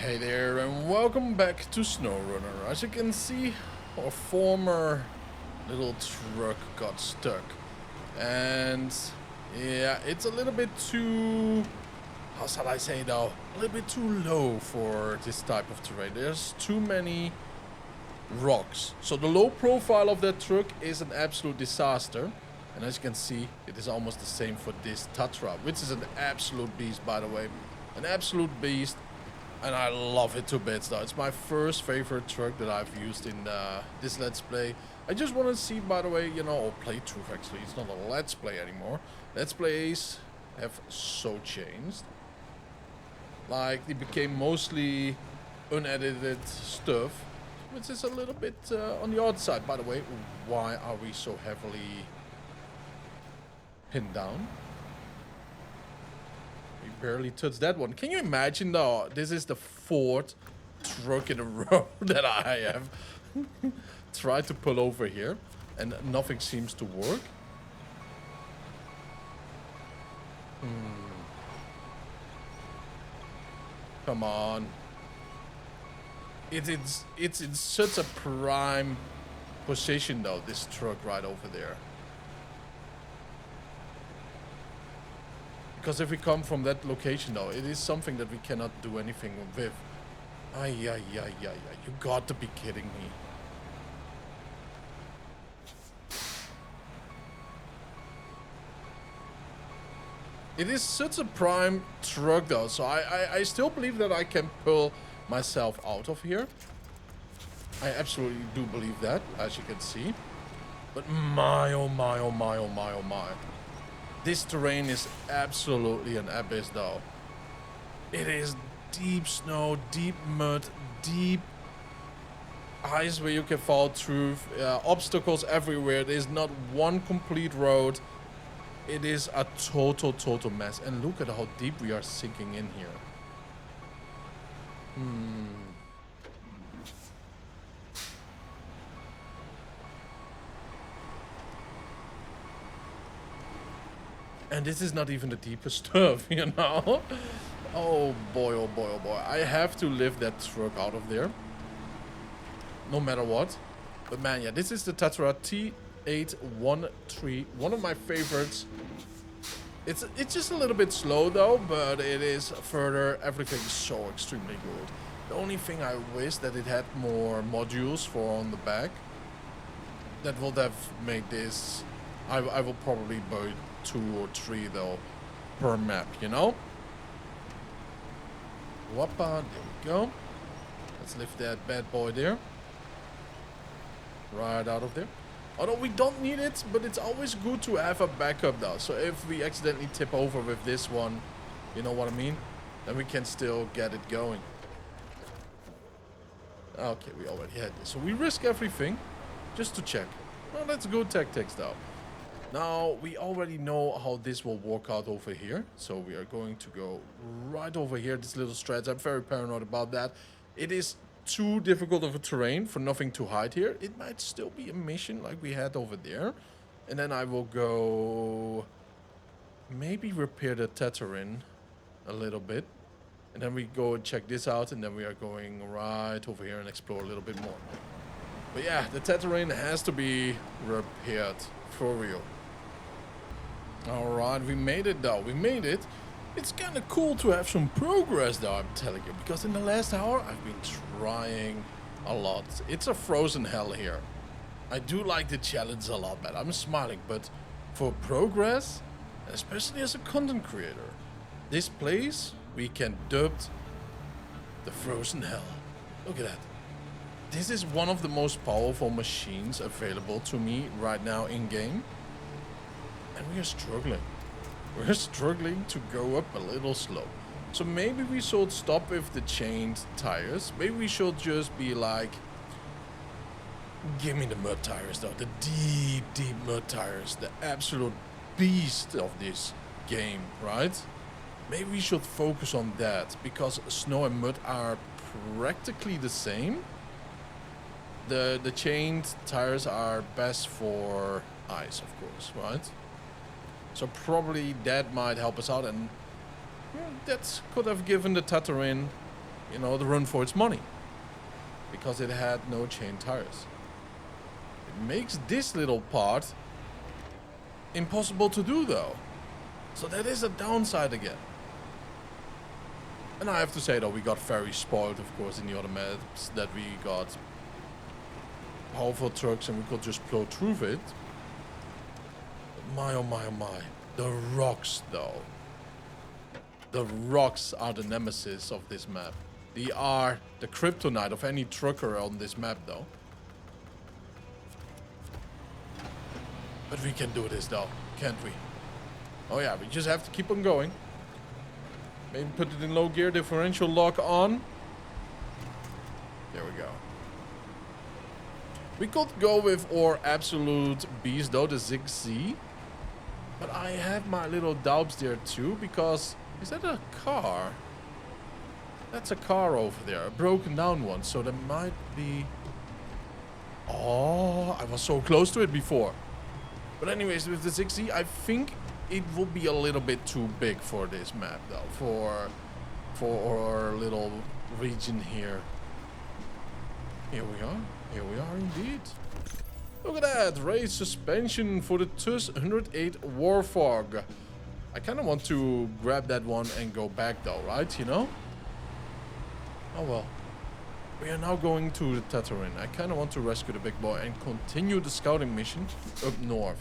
Hey there and welcome back to SnowRunner. As you can see, our former little truck got stuck. And yeah, it's a little bit too, how shall I say though, a little bit too low for this type of terrain. There's too many rocks. So the low profile of that truck is an absolute disaster. And as you can see, it is almost the same for this Tatra, which is an absolute beast, by the way. An absolute beast. And I love it to bits though. It's my first favorite truck that I've used in this Let's Play. I just want to see, by the way, you know, or playthrough actually. It's not a Let's Play anymore. Let's Plays have so changed. Like, they became mostly unedited stuff. Which is a little bit on the odd side. By the way, why are we so heavily pinned down? We barely touched that one. Can you imagine though? This is the fourth truck in a row that I have tried to pull over here and nothing seems to work. Come on. It's in such a prime position though, this truck right over there. Because if we come from that location though, it is something that we cannot do anything with. Ay. You got to be kidding me. It is such a prime truck though, so I still believe that I can pull myself out of here. I absolutely do believe that, as you can see. But my, oh my, oh my, oh my, oh my. This terrain is absolutely an abyss though. It is deep snow, deep mud, deep ice where you can fall through, obstacles everywhere. There is not one complete road. It is a total mess. And look at how deep we are sinking in here. And this is not even the deepest stuff, you know? Oh boy, oh boy, oh boy. I have to lift that truck out of there. No matter what. But man, yeah, this is the Tatra T813. One of my favorites. It's just a little bit slow though, but it is further. Everything's so extremely good. The only thing I wish that it had more modules for on the back. That would have made this... I will probably buy 2 or 3 though per map, you know. Whoppa, there we go. Let's lift that bad boy there. Right out of there. Although we don't need it, but it's always good to have a backup though. So if we accidentally tip over with this one, you know what I mean, then we can still get it going. Okay, we already had this. So we risk everything just to check. Well, that's good tactics though. Now, we already know how this will work out over here. So we are going to go right over here, this little stretch. I'm very paranoid about that. It is too difficult of a terrain for nothing to hide here. It might still be a mission like we had over there. And then I will go... maybe repair the Tatra a little bit. And then we go and check this out. And then we are going right over here and explore a little bit more. But yeah, the Tatra has to be repaired for real. Alright, we made it though, we made it. It's kind of cool to have some progress though, I'm telling you. Because in the last hour, I've been trying a lot. It's a frozen hell here. I do like the challenge a lot, man. I'm smiling, but for progress, especially as a content creator, this place, we can dub the frozen hell. Look at that. This is one of the most powerful machines available to me right now in-game. And we are struggling. We're struggling to go up a little slow. So maybe we should stop with the chained tires. Maybe we should just be like... give me the mud tires though. The deep mud tires. The absolute beast of this game, right? Maybe we should focus on that. Because snow and mud are practically the same. The chained tires are best for ice, of course, right? So probably that might help us out, and that could have given the Tatra you know, the run for its money. Because it had no chain tires. It makes this little part impossible to do though. So that is a downside again. And I have to say though, we got very spoiled of course in the other maps that we got powerful trucks and we could just plow through it. But my oh my oh my. The rocks though. The rocks are the nemesis of this map. They are the kryptonite of any trucker on this map though. But we can do this though, can't we? Oh yeah, we just have to keep on going. Maybe put it in low gear, differential lock on. There we go. We could go with our absolute beast though, the 6Z. But I have my little doubts there too, because... Is that a car? That's a car over there, a broken down one. So there might be... Oh, I was so close to it before. But anyways, with the 6Z, I think it will be a little bit too big for this map though. For our little region here. Here we are. Here we are indeed. Look at that. Race suspension for the T813 Warthog. I kind of want to grab that one and go back though, right? You know? Oh well. We are now going to the Tatra. I kind of want to rescue the big boy and continue the scouting mission up north.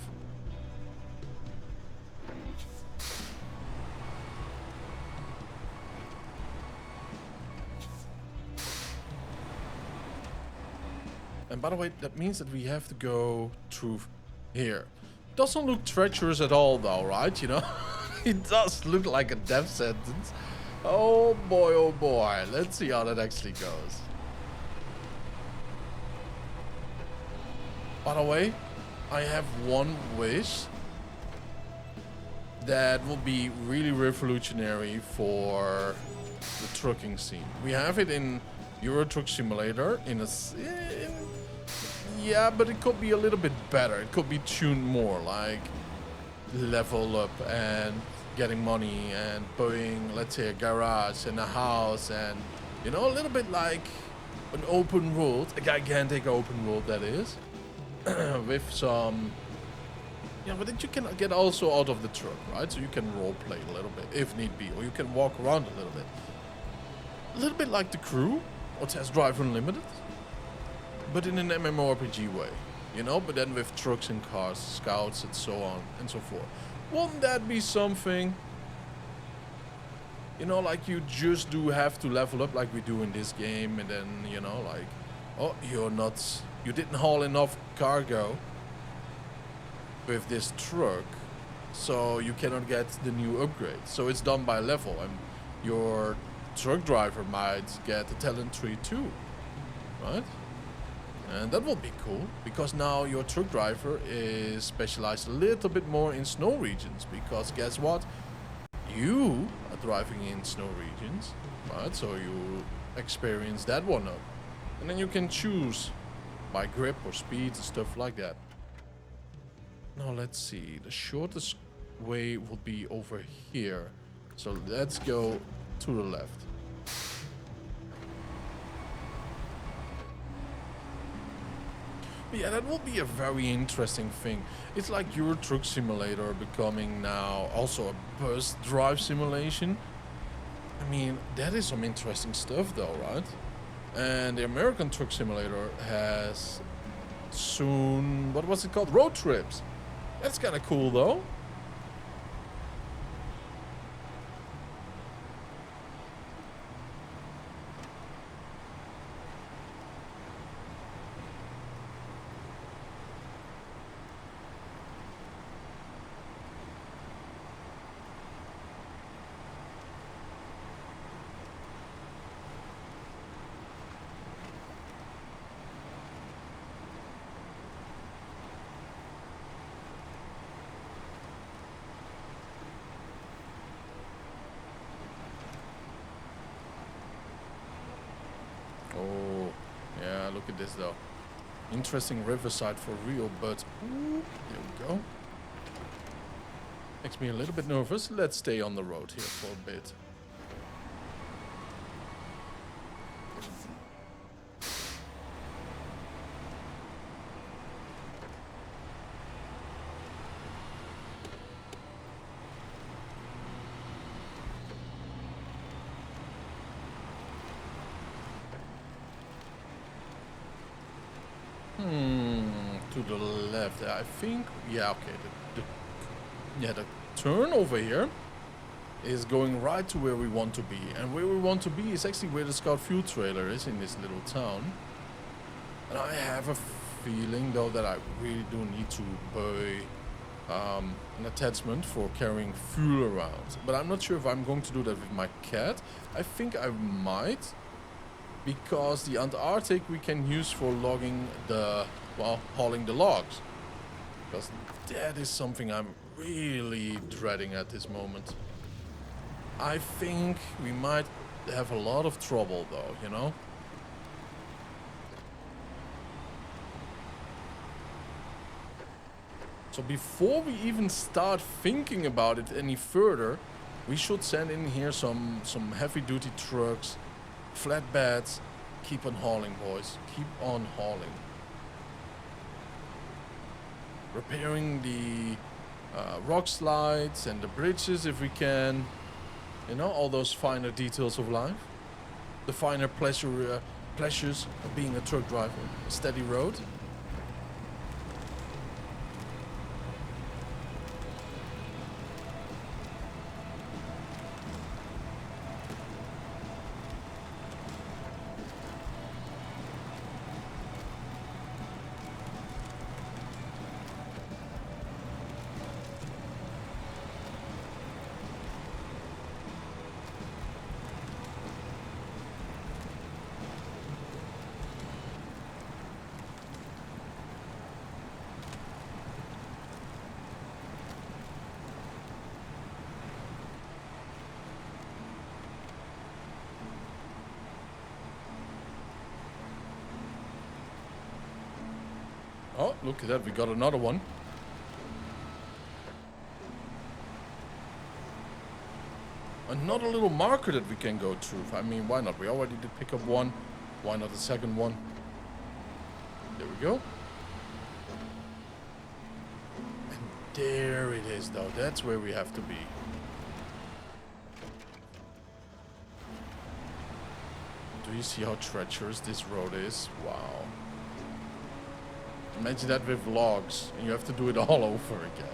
And by the way, that means that we have to go through here. Doesn't look treacherous at all though, right? You know? It does look like a death sentence. Oh boy, let's see how that actually goes. By the way, I have one wish that will be really revolutionary for the trucking scene. We have it in Euro Truck Simulator yeah, but it could be a little bit better. It could be tuned more, like level up and getting money and buying, let's say, a garage and a house, and you know, a little bit like an open world, a gigantic open world that is, with some, yeah, but that you can get also out of the truck, right? So you can role play a little bit if need be, or you can walk around a little bit like the Crew or Test Drive Unlimited, but in an MMORPG way, you know, but then with trucks and cars, scouts and so on and so forth. Wouldn't that be something? You know, like you just do have to level up like we do in this game, and then, you know, like, oh, you didn't haul enough cargo with this truck, so you cannot get the new upgrade. So it's done by level, and your truck driver might get a talent tree too, right? And that will be cool, because now your truck driver is specialized a little bit more in snow regions, because guess what? You are driving in snow regions, right? So you experience that one up. And then you can choose by grip or speed and stuff like that. Now let's see, the shortest way will be over here. So let's go to the left. But yeah, that will be a very interesting thing. It's like Euro Truck Simulator becoming now also a bus drive simulation. I mean, that is some interesting stuff though, right? And the American Truck Simulator has soon, what was it called? Road trips. That's kind of cool though. Oh, yeah, look at this though. Interesting riverside for real, but ooh, there we go. Makes me a little bit nervous. Let's stay on the road here for a bit. to the left. I think, yeah, okay. The turn over here is going right to where we want to be. And where we want to be is actually where the scout fuel trailer is in this little town. And I have a feeling, though, that I really do need to buy an attachment for carrying fuel around. But I'm not sure if I'm going to do that with my cat. I think I might, because the Antarctic we can use for logging the, well, hauling the logs. Because that is something I'm really dreading at this moment. I think we might have a lot of trouble, though, you know? So before we even start thinking about it any further, we should send in here some heavy-duty trucks, flatbeds. Keep on hauling, boys. Keep on hauling. Repairing the rock slides and the bridges if we can. You know, all those finer details of life. The finer pleasures of being a truck driver. A steady road. Oh, look at that, we got another one. Another little marker that we can go through. I mean, why not? We already did pick up one. Why not the second one? There we go. And there it is, though. That's where we have to be. Do you see how treacherous this road is? Wow. Imagine that with logs, and you have to do it all over again.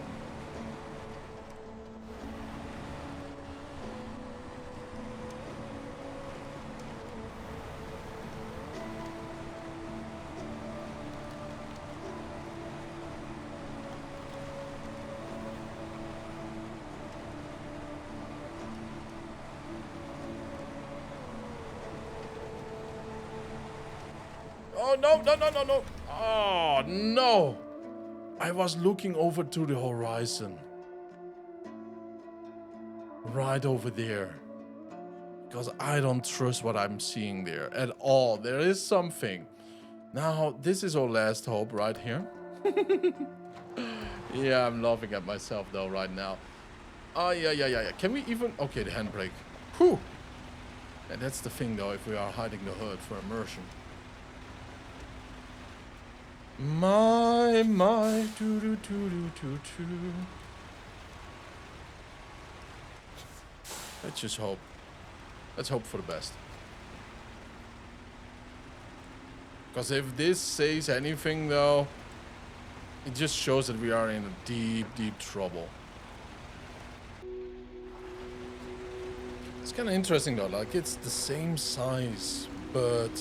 Oh, no, no, no, no, no. Oh, no. I was looking over to the horizon. Right over there. Because I don't trust what I'm seeing there at all. There is something. Now, this is our last hope right here. Yeah, I'm laughing at myself though right now. Oh, yeah. Can we even... Okay, the handbrake. Whew. And that's the thing though, if we are hiding the hood for immersion. My, doo. Let's just hope. Let's hope for the best. Because if this says anything though, it just shows that we are in a deep, deep trouble. It's kind of interesting though, like it's the same size, but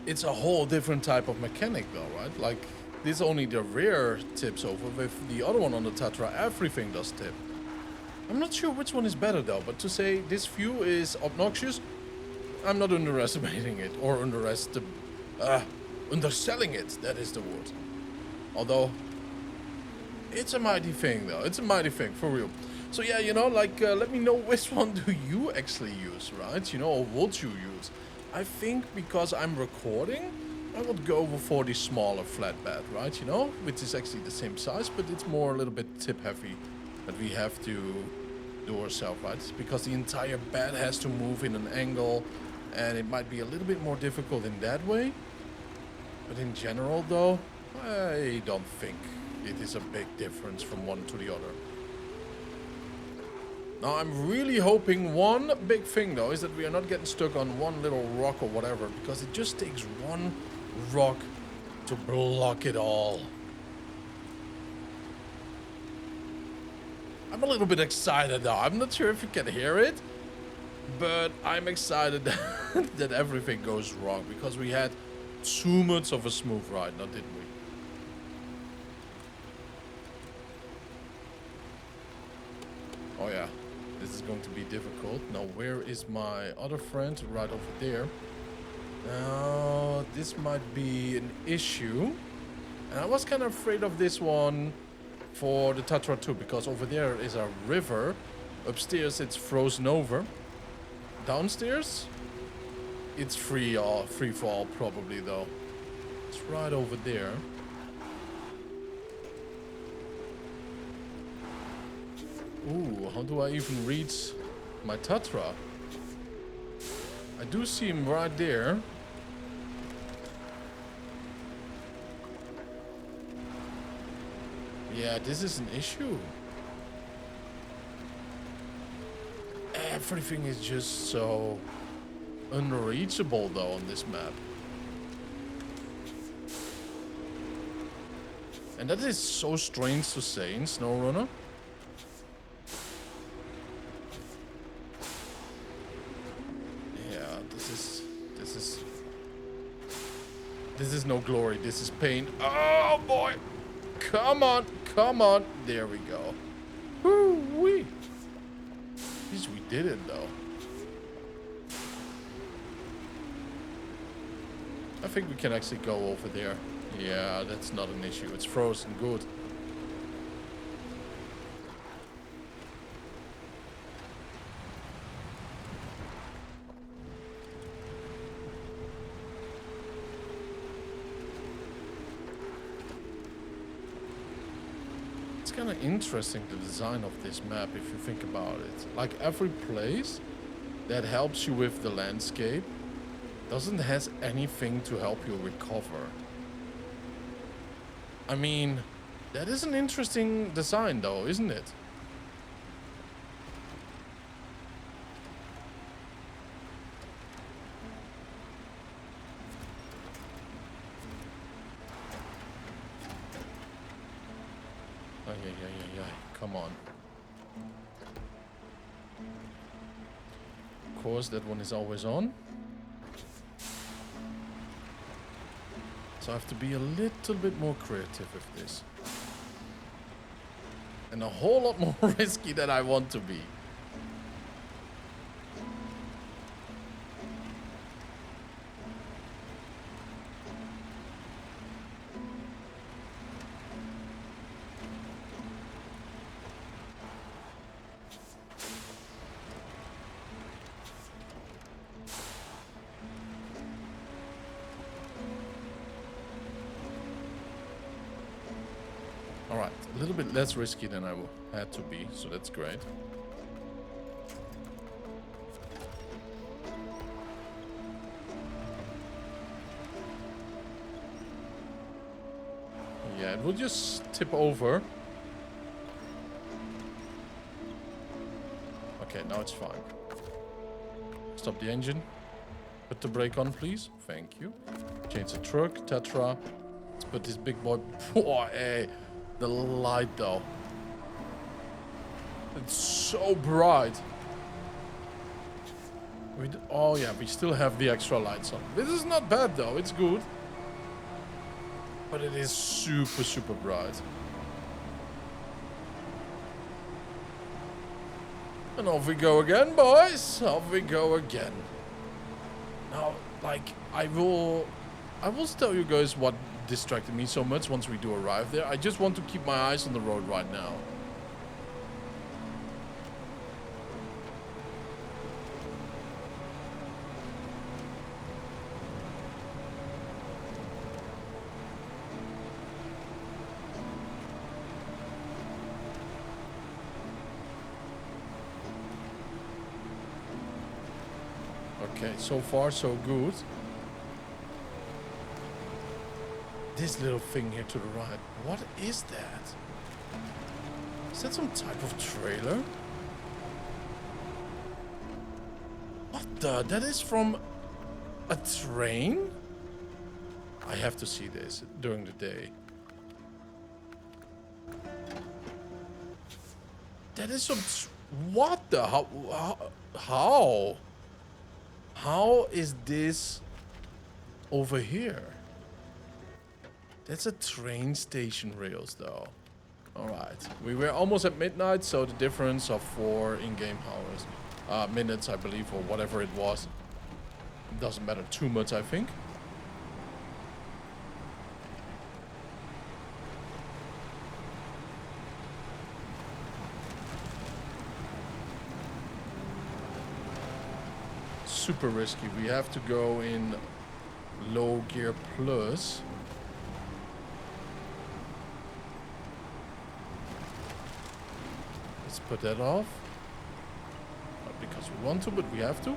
it's a whole different type of mechanic though, right? Like this only the rear tips over, with the other one on the Tatra everything does tip. I'm not sure which one is better though, but to say this view is obnoxious, I'm not underestimating it, or underselling it, that is the word. Although, it's a mighty thing though, it's a mighty thing, for real. So yeah, you know, like, let me know which one do you actually use, right? You know, or would you use? I think because I'm recording, I would go for the smaller flatbed, right? You know, which is actually the same size, but it's more a little bit tip heavy that we have to do ourselves, right? Because the entire bed has to move in an angle, and it might be a little bit more difficult in that way. But in general, though, I don't think it is a big difference from one to the other. Now, I'm really hoping one big thing, though, is that we are not getting stuck on one little rock or whatever, because it just takes one rock to block it all. I'm a little bit excited now. I'm not sure if you can hear it, but I'm excited that everything goes wrong because we had too much of a smooth ride, now didn't we? Oh yeah, this is going to be difficult. Now where is my other friend? Right over there. Now this might be an issue. And I was kind of afraid of this one for the Tatra too, because over there is a river. Upstairs it's frozen over. Downstairs it's free fall probably though. It's right over there. Ooh, how do I even reach my Tatra? I do see him right there. Yeah, this is an issue. Everything is just so unreachable though on this map. And that is so strange to say in SnowRunner. Yeah, this is no glory, this is pain. Oh boy! Come on, come on. There we go. Woo-wee. At least we did it though. I think we can actually go over there. Yeah, that's not an issue. It's frozen. Good. It's kind of interesting, the design of this map, if you think about it. Like every place that helps you with the landscape doesn't has anything to help you recover. I mean, that is an interesting design though, isn't it? Oh, yeah. Come on. Of course, that one is always on. So I have to be a little bit more creative with this. And a whole lot more risky than I want to be. Alright, a little bit less risky than I had to be, so that's great. Yeah, it will just tip over. Okay, now it's fine. Stop the engine. Put the brake on, please. Thank you. Change the truck, Tatra. Let's put this big boy... Boy, hey. The light though. It's so bright. Oh yeah, we still have the extra lights on. This is not bad though, it's good. But it is super, super bright. And off we go again, boys. Off we go again. Now, like, I will tell you guys what distracted me so much once we do arrive there. I just want to keep my eyes on the road right now. Okay, so far so good. This little thing here to the right, what is that? Is that some type of trailer? What the? That is from a train? I have to see this during the day. That is some... What the... How? How is this over here? That's a train station rails, though. Alright. We were almost at midnight, so the difference of 4 in-game hours. Minutes, I believe, or whatever it was. It doesn't matter too much, I think. Super risky. We have to go in low gear plus. Let's put that off. Not because we want to, but we have to.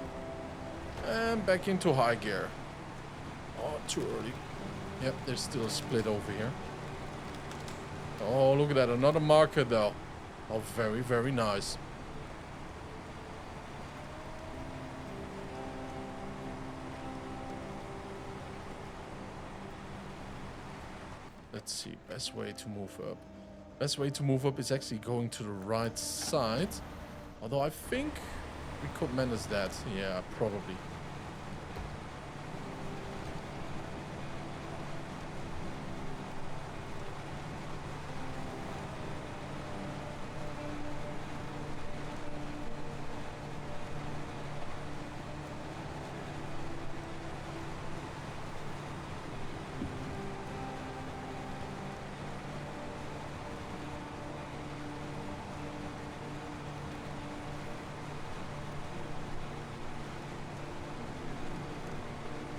And back into high gear. Oh, too early. Yep, there's still a split over here. Oh, look at that. Another marker, though. Oh, very, very nice. Let's see. Best way to move up. Best way to move up is actually going to the right side. Although I think we could manage that. Yeah, probably.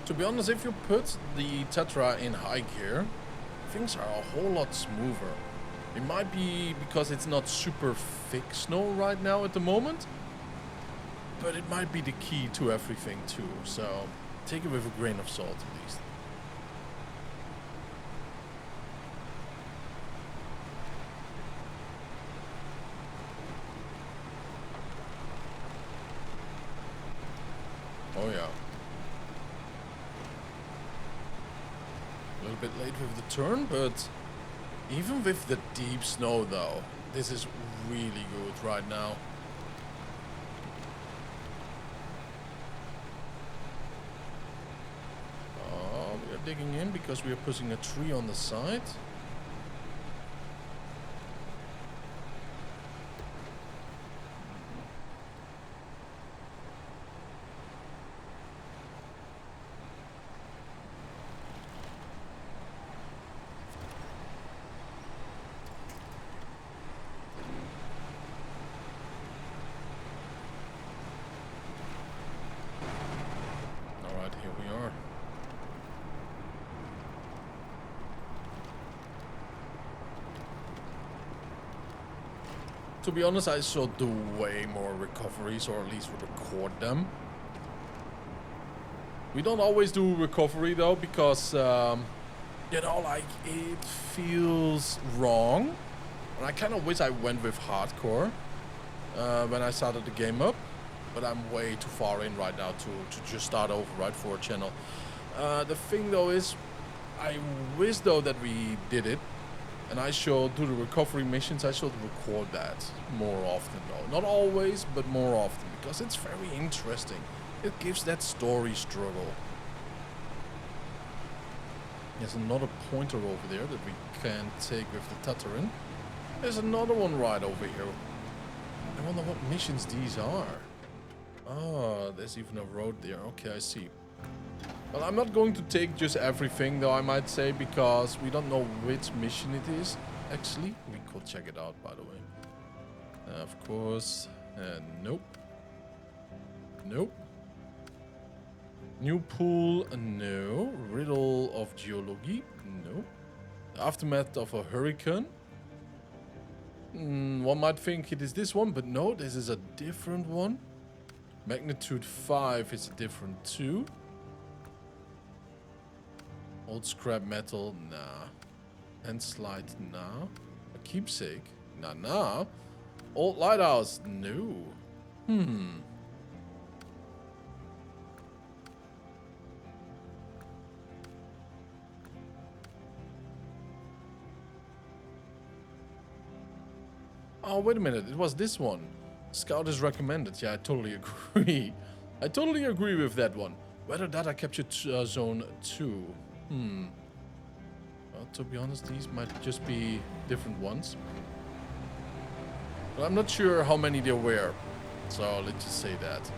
To be honest, if you put the Tatra in high gear, things are a whole lot smoother. It might be because it's not super thick snow right now at the moment, but it might be the key to everything too. So take it with a grain of salt at least. Oh yeah. A little bit late with the turn, but even with the deep snow though, this is really good right now. Oh, we are digging in because we are pushing a tree on the side. To be honest, I should do way more recoveries, or at least record them. We don't always do recovery though, because, you know, like, it feels wrong. And I kind of wish I went with hardcore when I started the game up. But I'm way too far in right now to just start over, right, for a channel. The thing though is, I wish though that we did it. And I should do the recovery missions. I should record that more often though. Not always, but more often. Because it's very interesting. It gives that story struggle. There's another pointer over there that we can take with the Tatra. There's another one right over here. I wonder what missions these are. Ah, there's even a road there. Okay, I see. Well, I'm not going to take just everything, though, I might say, because we don't know which mission it is, actually. We could check it out, by the way. Of course. Nope. Nope. New pool, no. Riddle of geology, no. Aftermath of a hurricane. One might think it is this one, but no, this is a different one. Magnitude 5 is a different 2. Old scrap metal, nah. Hand slide, nah. A keepsake, nah. Old lighthouse, no. Oh, wait a minute. It was this one. Scout is recommended. Yeah, I totally agree. I totally agree with that one. Weather data captured zone 2. Well, to be honest, these might just be different ones. But I'm not sure how many there were. So let's just say that.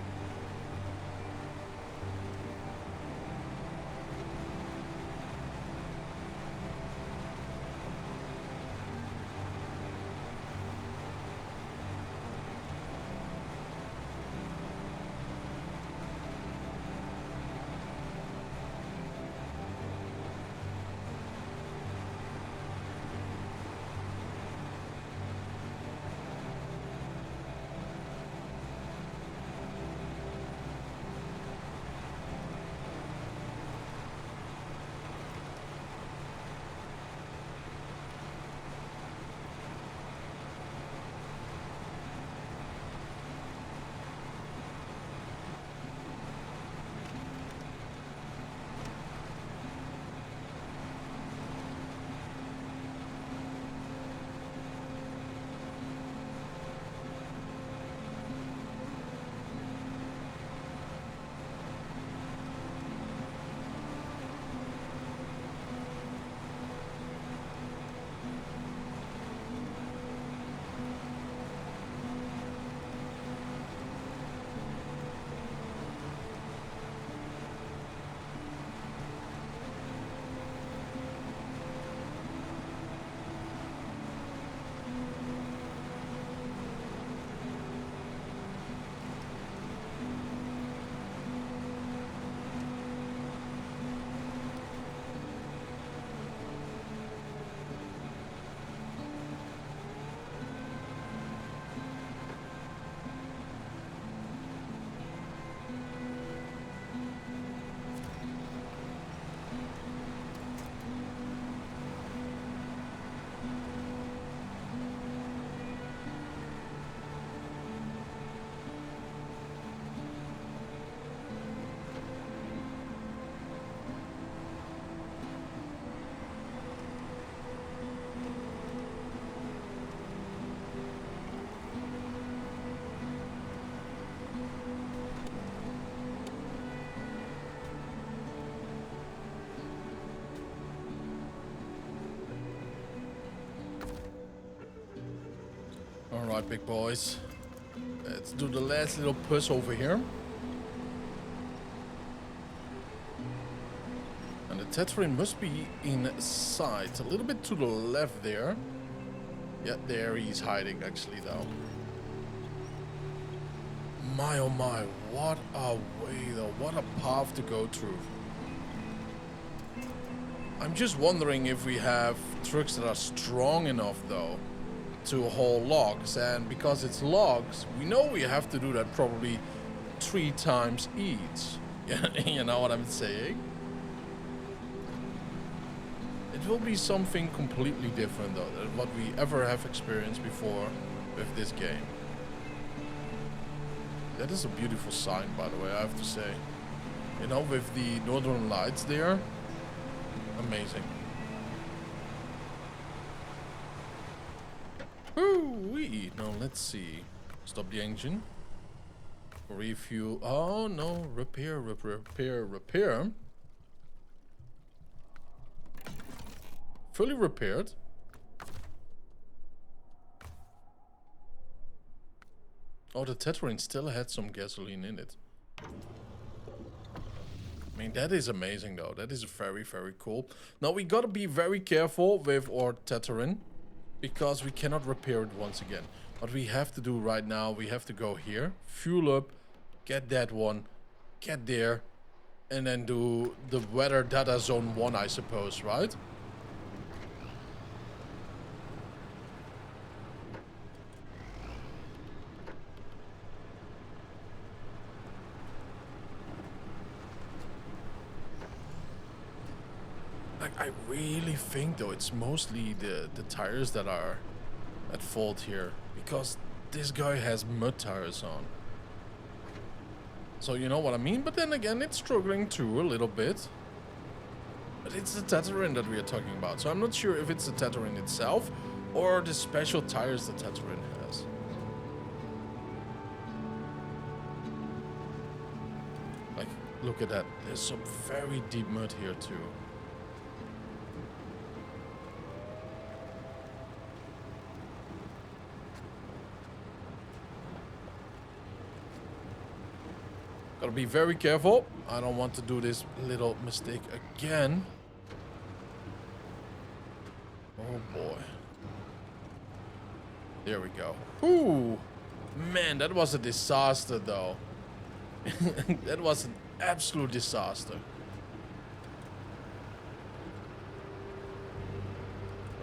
Alright, big boys. Let's do the last little push over here. And the Tatra must be inside. A little bit to the left there. Yeah, there he's hiding actually though. My oh my, what a way though. What a path to go through. I'm just wondering if we have trucks that are strong enough though to haul logs, and because it's logs, we know we have to do that probably 3 times each. You know what I'm saying? It will be something completely different though than what we ever have experienced before with this game. That is a beautiful sign, by the way, I have to say. You know, with the northern lights there. Amazing. Woo-wee. Now let's see. Stop the engine. Refuel. Oh no, repair. Fully repaired. Oh, the Tatra still had some gasoline in it. I mean, that is amazing though. That is very, very cool. Now we gotta be very careful with our Tatra, because we cannot repair it once again. What we have to do right now, we have to go here, fuel up, get that one, get there, and then do the weather data zone 1, I suppose, right? Like, I really think though it's mostly the tires that are at fault here, because this guy has mud tires on. So you know what I mean? But then again, it's struggling too a little bit. But it's the Tatra that we are talking about. So I'm not sure if it's the Tatra itself or the special tires that Tatra has. Like, look at that. There's some very deep mud here too. Gotta be very careful. I don't want to do this little mistake again. Oh boy. There we go. Ooh. Man, that was a disaster though. That was an absolute disaster.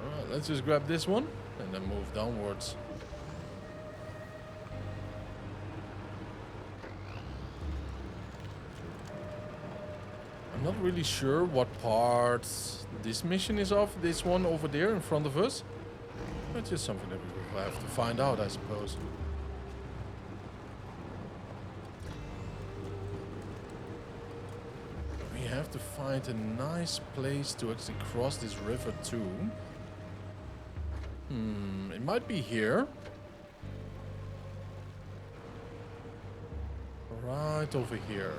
Alright, let's just grab this one and then move downwards. I'm not really sure what part this mission is of, this one over there in front of us. It's just something that we will have to find out, I suppose. We have to find a nice place to actually cross this river too. It might be here. Right over here.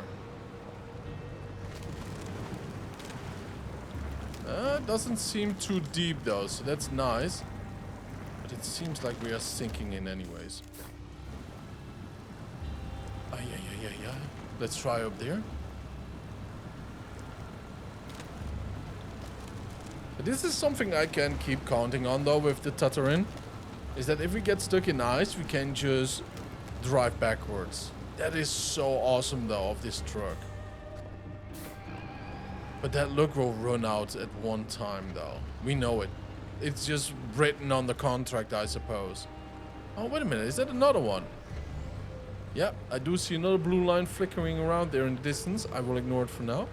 Doesn't seem too deep though, so that's nice. But it seems like we are sinking in anyways. Yeah. Let's try up there. But this is something I can keep counting on though with the Tatra, is that if we get stuck in ice, we can just drive backwards. That is so awesome though of this truck. But that luck will run out at one time though. We know it. It's just written on the contract, I suppose. Oh, wait a minute. Is that another one? Yeah, I do see another blue line flickering around there in the distance. I will ignore it for now.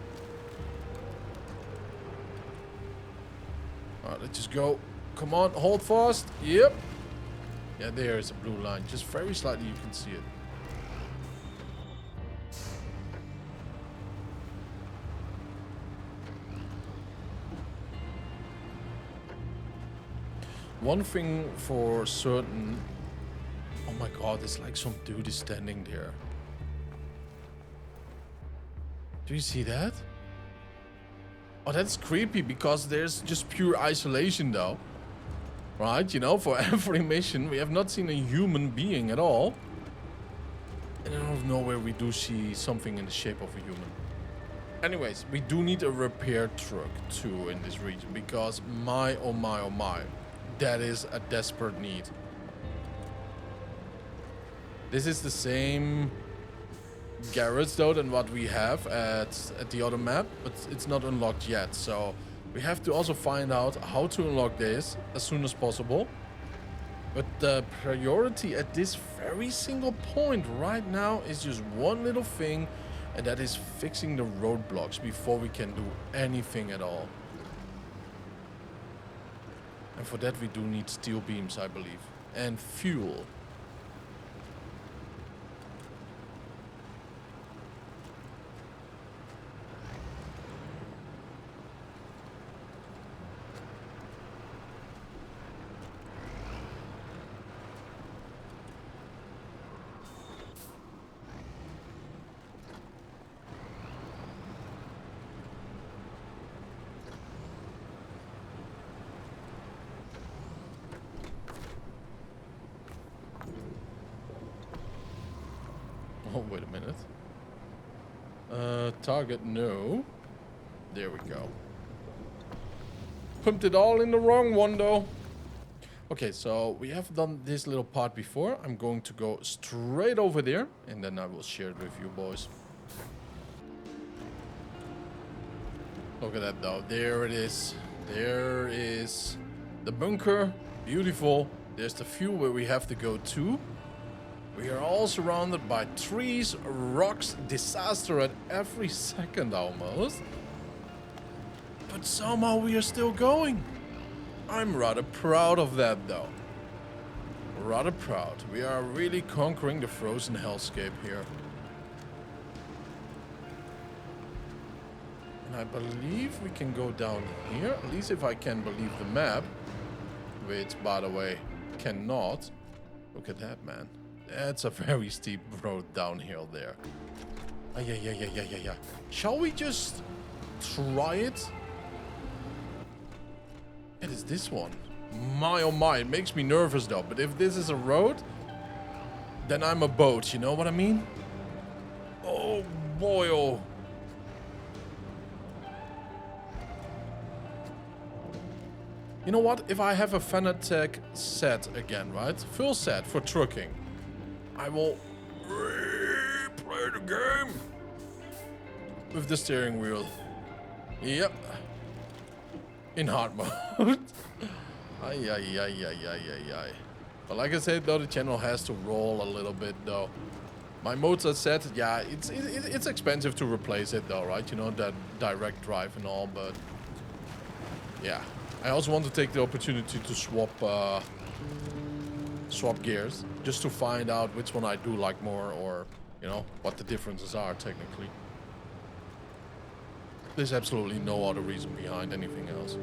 Alright, let's just go. Come on, hold fast. Yep. Yeah, there is a blue line. Just very slightly you can see it. One thing for certain... Oh my god, there's like some dude is standing there. Do you see that? Oh, that's creepy because there's just pure isolation though. Right, you know, for every mission we have not seen a human being at all. And out of nowhere we do see something in the shape of a human. Anyways, we do need a repair truck too in this region because my oh my. That is a desperate need. This is the same garage though than what we have at the other map, but it's not unlocked yet. So we have to also find out how to unlock this as soon as possible. But the priority at this very single point right now is just one little thing, and that is fixing the roadblocks before we can do anything at all. And for that we do need steel beams, I believe. And fuel. Oh, wait a minute. Target, no. There we go. Pumped it all in the wrong one, though. Okay, so we have done this little part before. I'm going to go straight over there, and then I will share it with you boys. Look at that, though. There it is. There is the bunker. Beautiful. There's the fuel where we have to go to. We are all surrounded by trees, rocks, disaster at every second almost. But somehow we are still going. I'm rather proud of that though. Rather proud. We are really conquering the frozen hellscape here. And I believe we can go down here, at least if I can believe the map. which, by the way, cannot. Look at that, man. That's a very steep road downhill there. Yeah. Shall we just try it? It is this one. My oh my, it makes me nervous though. But if this is a road, then I'm a boat, you know what I mean? Oh boy, oh. You know what? If I have a Fanatec set again, right? Full set for trucking, I will replay the game with the steering wheel. Yep. In hard mode. Ay. But like I said, though, the channel has to roll a little bit, though. My modes are set. Yeah, it's expensive to replace it, though, right? You know, that direct drive and all, but yeah. I also want to take the opportunity to swap gears, just to find out which one I do like more, or, you know, what the differences are, technically. There's absolutely no other reason behind anything else.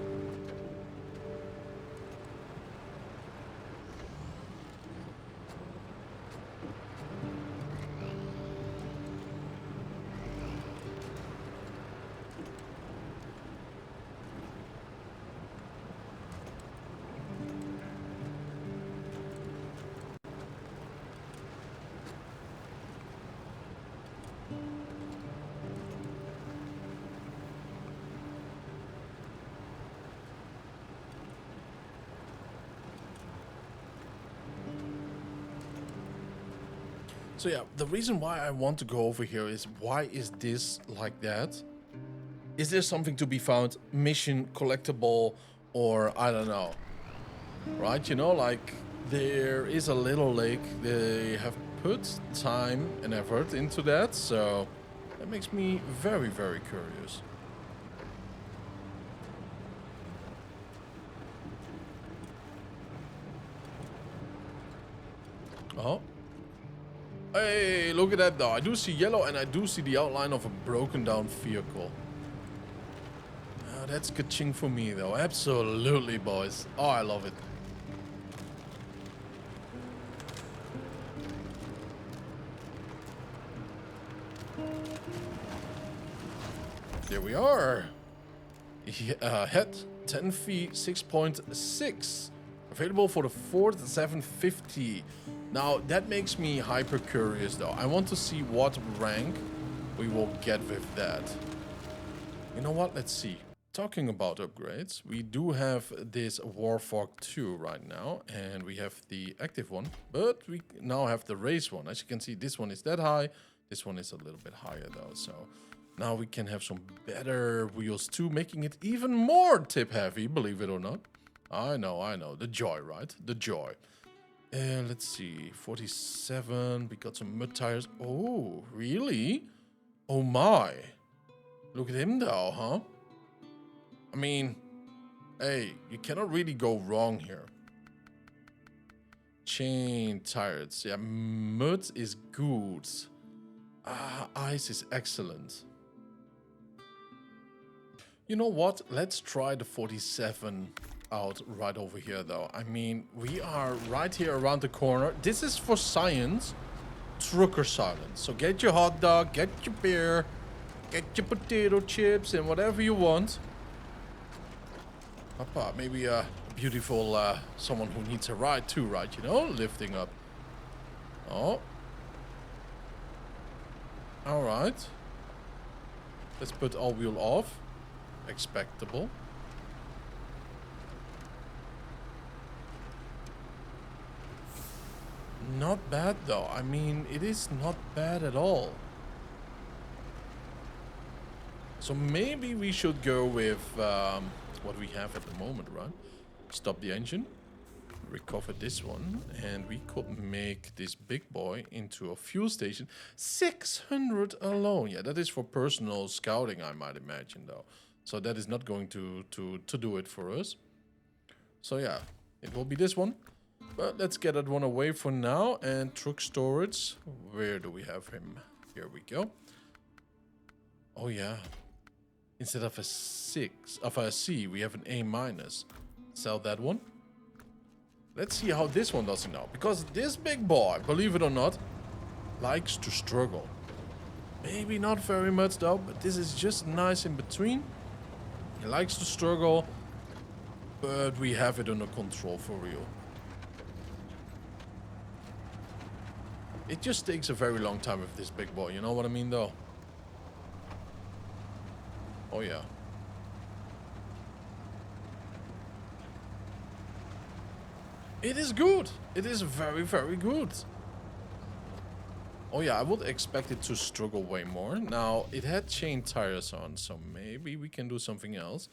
So yeah, the reason why I want to go over here is, why is this like that? Is there something to be found, mission, collectible, or I don't know, right? You know, like there is a little lake. They have put time and effort into that, so that makes me very, very curious. Oh. Hey, look at that though. I do see yellow and I do see the outline of a broken down vehicle. Oh, that's ka-ching for me though. Absolutely, boys. Oh, I love it. There we are. Head 10 feet 6.6. Available for the Ford 750. Now, that makes me hyper curious, though. I want to see what rank we will get with that. You know what? Let's see. Talking about upgrades, we do have this Warthog 2 right now, and we have the active one, but we now have the race one. As you can see, this one is that high. This one is a little bit higher, though, so now we can have some better wheels, too, making it even more tip-heavy, believe it or not. I know. The joy, right? The joy. Let's see, 47, we got some mud tires. Oh, really? Oh my. Look at him though, huh? I mean, hey, you cannot really go wrong here. Chain tires, yeah, mud is good. Ice is excellent. You know what? Let's try the 47 out right over here though. I mean, we are right here around the corner. This is for science, trucker silence. So get your hot dog, get your beer, get your potato chips and whatever you want. Papa, maybe a beautiful someone who needs a ride too, right? You know, lifting up. Oh. All right. Let's put all wheel off. Expectable. Not bad though. I mean, it is not bad at all. So maybe we should go with what we have at the moment, right? Stop the engine, recover this one, and we could make this big boy into a fuel station. 600 alone. Yeah, that is for personal scouting, I might imagine, though. So that is not going to do it for us. So yeah, it will be this one. But let's get that one away for now. And truck storage, where do we have him? Here we go. Oh yeah. Instead of a C, we have an A-. Sell that one. Let's see how this one does it now. Because this big boy, believe it or not, likes to struggle. Maybe not very much though, but this is just nice in between. He likes to struggle, but we have it under control for real. It just takes a very long time with this big boy, you know what I mean though? Oh yeah. It is good. It is very, very good. Oh yeah, I would expect it to struggle way more. Now, it had chain tires on, so maybe we can do something else.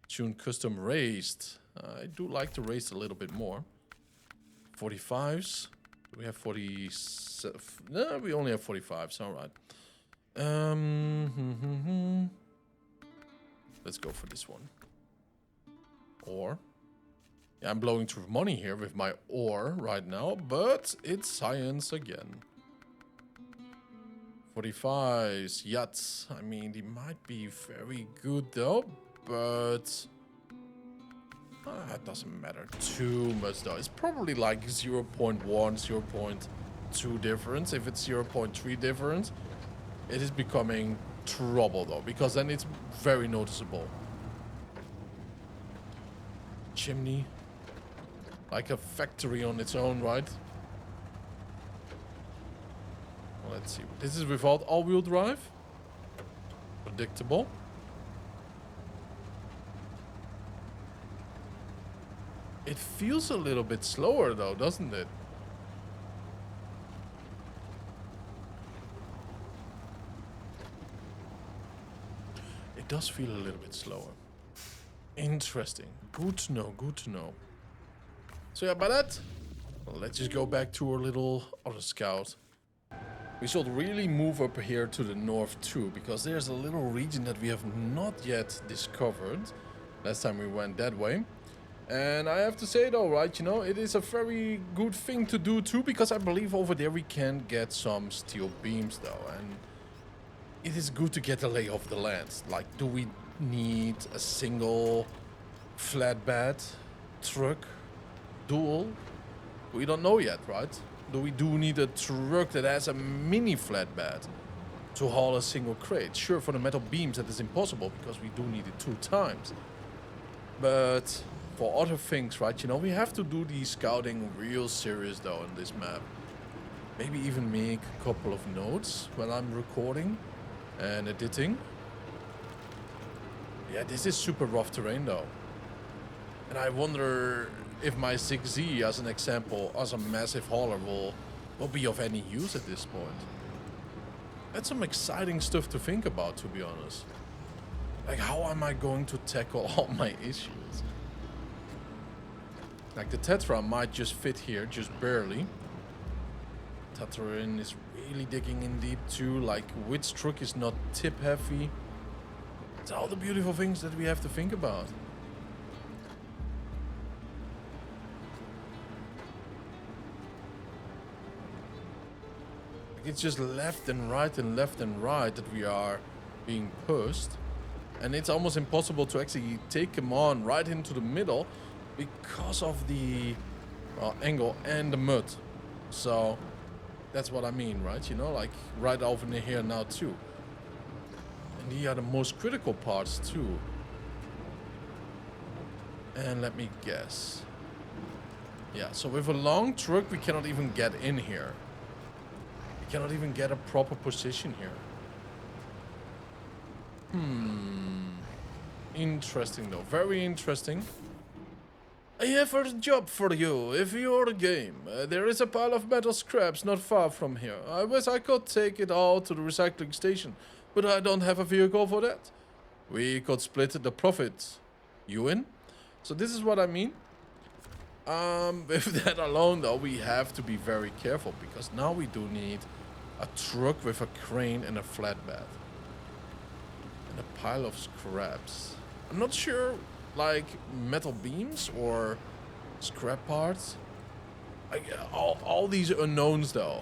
Tune custom raced. I do like to race a little bit more. 45s. We have 47. No, we only have 45s. All right. Let's go for this one. Or. Yeah, I'm blowing through money here with my ore right now, but it's science again. 45s, yachts. I mean, they might be very good though, but it doesn't matter too much though. It's probably like 0.1, 0.2 difference. If it's 0.3 difference, it is becoming trouble though, because then it's very noticeable. Chimney. Like a factory on its own, right? Well, let's see. This is without all-wheel drive. Predictable. It feels a little bit slower though, doesn't it? It does feel a little bit slower. Interesting. Good to know, good to know. So yeah, by that, well, let's just go back to our little auto scout. We should really move up here to the north too, because there's a little region that we have not yet discovered. Last time we went that way. And I have to say though, right, you know, it is a very good thing to do too, because I believe over there we can get some steel beams though. And it is good to get a lay of the land. Like, do we need a single flatbed truck? Dual? We don't know yet, right? Do we need a truck that has a mini flatbed to haul a single crate? Sure, for the metal beams that is impossible because we do need it 2 times. But for other things, right, you know, we have to do the scouting real serious though in this map. Maybe even make a couple of notes when I'm recording and editing. Yeah, this is super rough terrain though. And I wonder if my 6Z, as an example, as a massive hauler will be of any use at this point. That's some exciting stuff to think about, to be honest. Like, how am I going to tackle all my issues? Like, the Tatra might just fit here, just barely. Tatra is really digging in deep too. Like, which truck is not tip heavy? It's all the beautiful things that we have to think about. It's just left and right that we are being pushed. And it's almost impossible to actually take him on right into the middle because of the angle and the mud. So that's what I mean, right? You know, like right over here now too. And these are the most critical parts too. And let me guess. Yeah, so with a long truck we cannot even get in here. Cannot even get a proper position here. Interesting though, very interesting. I have a job for you. If you're a game, there is a pile of metal scraps not far from here. I wish I could take it all to the recycling station, but I don't have a vehicle for that. We could split the profit. You in? So this is what I mean. With that alone though, we have to be very careful because now we do need a truck with a crane and a flatbed. And a pile of scraps. I'm not sure, like metal beams or scrap parts. All these unknowns though.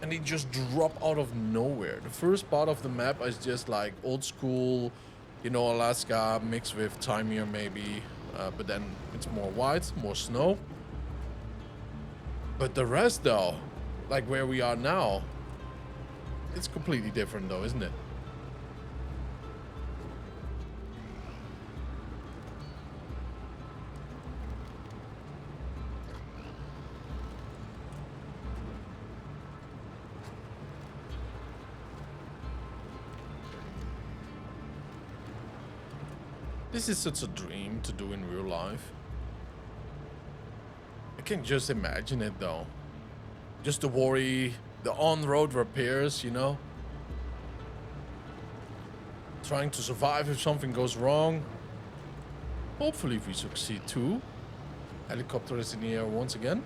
And they just drop out of nowhere. The first part of the map is just like old school, you know, Alaska mixed with Timir maybe. But then it's more white, more snow. But the rest though, like where we are now, it's completely different though, isn't it? This is such a dream to do in real life. I can just imagine it though. Just to worry, the on-road repairs, you know? Trying to survive if something goes wrong. Hopefully we succeed too. Helicopter is in the air once again.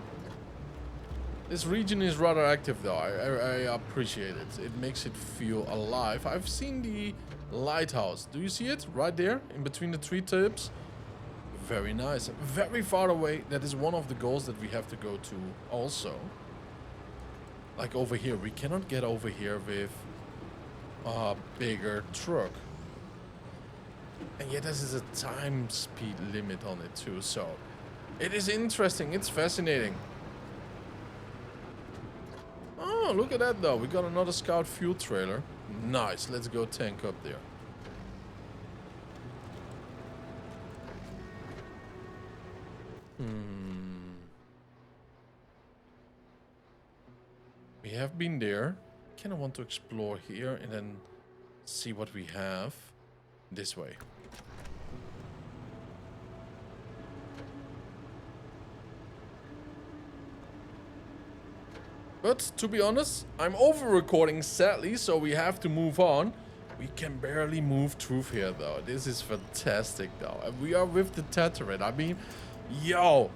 This region is rather active though. I appreciate it. It makes it feel alive. I've seen the lighthouse. Do you see it? Right there in between the tree tips. Very nice. Very far away. That is one of the goals that we have to go to also. Like over here. We cannot get over here with a bigger truck. And yet this is a time speed limit on it too. So it is interesting. It's fascinating. Oh, look at that though. We got another scout fuel trailer. Nice. Let's go tank up there. We have been there. Kind of want to explore here and then see what we have this way. But to be honest, I'm over recording sadly, so we have to move on. We can barely move through here though. This is fantastic though. And we are with the Tatra. I mean, yo,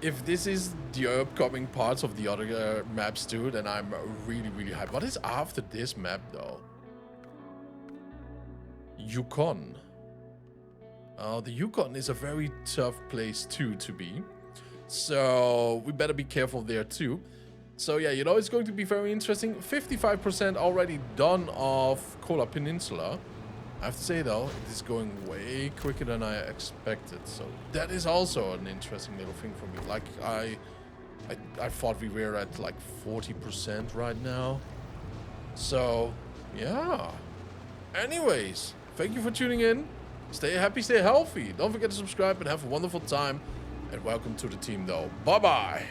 if this is the upcoming parts of the other maps too, then I'm really, really hyped. What is after this map though? Yukon. The Yukon is a very tough place too to be. So we better be careful there too. So yeah, you know, it's going to be very interesting. 55% already done of Kola Peninsula. I have to say though, it is going way quicker than I expected. So that is also an interesting little thing for me. Like I thought we were at like 40% right now. So yeah. Anyways, thank you for tuning in. Stay happy, stay healthy. Don't forget to subscribe and have a wonderful time. And welcome to the team though. Bye bye.